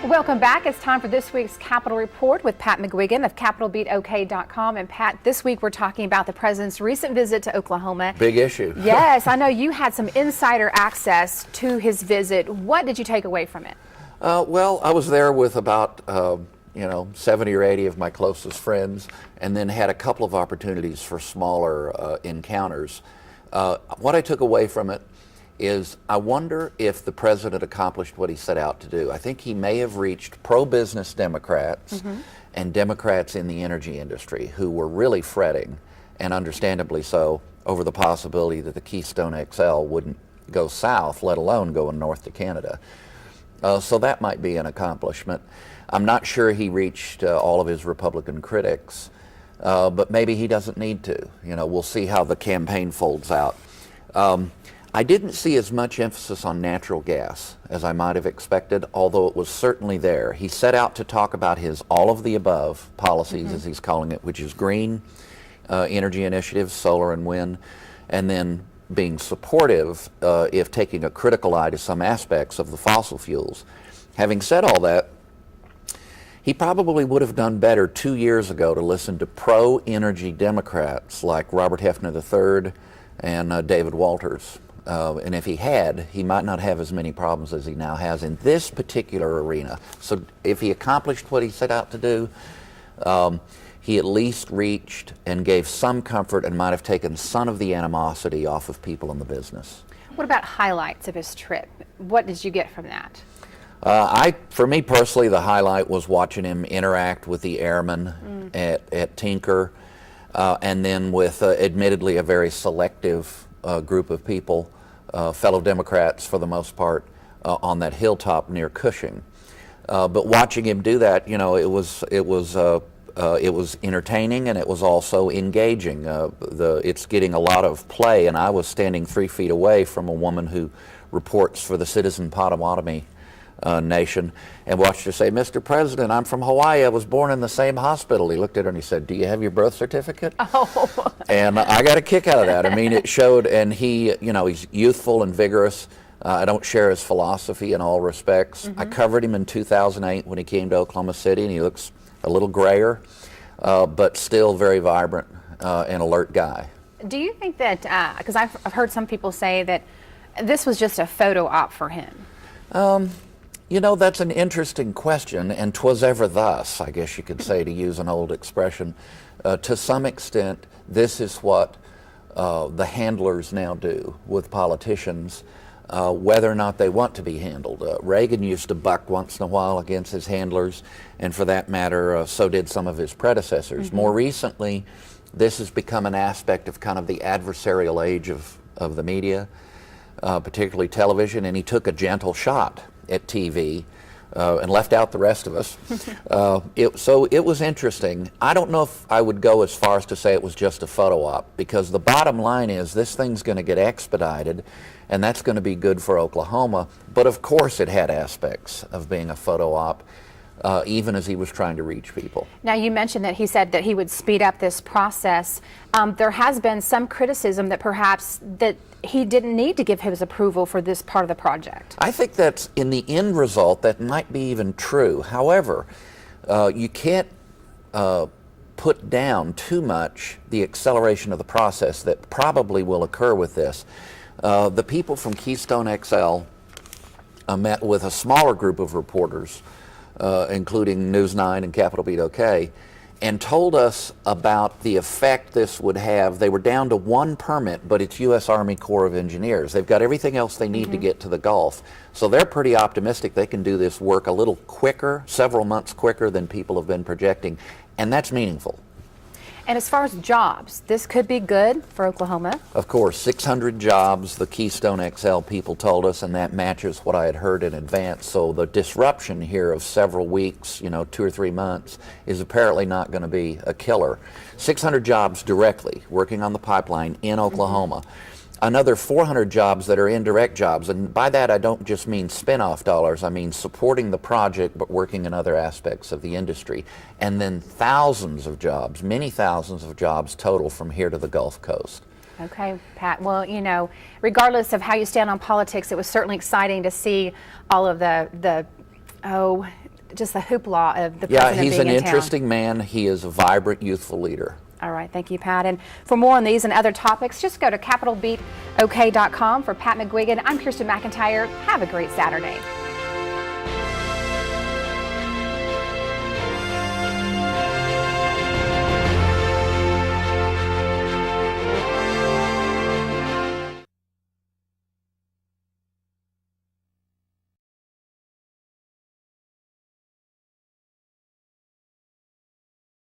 Welcome back. It's time for this week's Capitol Report with Pat McGuigan of CapitolBeatOK.com. And Pat, this week we're talking about the president's recent visit to Oklahoma. Big issue. Yes, I know you had some insider access to his visit. What did you take away from it? Well, I was there with about 70 or 80 of my closest friends, and then had a couple of opportunities for smaller encounters. What I took away from it is I wonder if the president accomplished what he set out to do. I think he may have reached pro-business Democrats and Democrats in the energy industry who were really fretting, and understandably so, over the possibility that the Keystone XL wouldn't go south, let alone going north to Canada. So that might be an accomplishment. I'm not sure he reached all of his Republican critics, but maybe he doesn't need to. We'll see how the campaign folds out. I didn't see as much emphasis on natural gas as I might have expected, although it was certainly there. He set out to talk about his all-of-the-above policies, as he's calling it, which is green energy initiatives, solar and wind, and then being supportive if taking a critical eye to some aspects of the fossil fuels. Having said all that, he probably would have done better 2 years ago to listen to pro-energy Democrats like Robert Hefner III and David Walters. And if he had, he might not have as many problems as he now has in this particular arena. So if he accomplished what he set out to do, he at least reached and gave some comfort and might have taken some of the animosity off of people in the business. What about highlights of his trip? What did you get from that? For me personally, the highlight was watching him interact with the Airmen at Tinker, and then with admittedly a very selective group of people, fellow Democrats for the most part, on that hilltop near Cushing. But watching him do that, it was entertaining, and it was also engaging. It's getting a lot of play, and I was standing 3 feet away from a woman who reports for the Citizen Potawatomi Nation, and watched her say, "Mr. President, I'm from Hawaii. I was born in the same hospital." He looked at her and he said, "Do you have your birth certificate?" Oh. And I got a kick out of that. I mean, it showed, and he's youthful and vigorous. I don't share his philosophy in all respects. I covered him in 2008 when he came to Oklahoma City, and he looks a little grayer, but still very vibrant and alert guy. Do you think that, because I've heard some people say that this was just a photo op for him? That's an interesting question, and 'twas ever thus, I guess you could say, to use an old expression. To some extent, this is what the handlers now do with politicians, whether or not they want to be handled. Reagan used to buck once in a while against his handlers, and for that matter, so did some of his predecessors. More recently, this has become an aspect of kind of the adversarial age of the media, particularly television, and he took a gentle shot at TV and left out the rest of us. So it was interesting. I don't know if I would go as far as to say it was just a photo op, because the bottom line is this thing's going to get expedited, and that's going to be good for Oklahoma. But of course it had aspects of being a photo op, even as he was trying to reach people. Now, you mentioned that he said that he would speed up this process. There has been some criticism that perhaps that he didn't need to give his approval for this part of the project. I think that's, in the end result, that might be even true. However, you can't put down too much the acceleration of the process that probably will occur with this. The people from Keystone XL met with a smaller group of reporters, including News 9 and CapitolBeatOK, and told us about the effect this would have. They were down to one permit, but it's U.S. Army Corps of Engineers. They've got everything else they need to get to the Gulf. So they're pretty optimistic they can do this work a little quicker, several months quicker than people have been projecting, and that's meaningful. And as far as jobs, this could be good for Oklahoma. Of course, 600 jobs, the Keystone XL people told us, and that matches what I had heard in advance. So the disruption here of several weeks, 2 or 3 months, is apparently not going to be a killer. 600 jobs directly working on the pipeline in Oklahoma. Another 400 jobs that are indirect jobs, and by that I don't just mean spin-off dollars, I mean supporting the project but working in other aspects of the industry. And then thousands of jobs, many thousands of jobs total from here to the Gulf Coast. Okay, Pat. Well, regardless of how you stand on politics, it was certainly exciting to see all of the just the hoopla of the Yeah, president he's being an in town. interesting man. He is a vibrant, youthful leader. All right, thank you, Pat. And for more on these and other topics, just go to CapitolBeatOK.com. For Pat McGuigan, I'm Kirsten McIntyre. Have a great Saturday.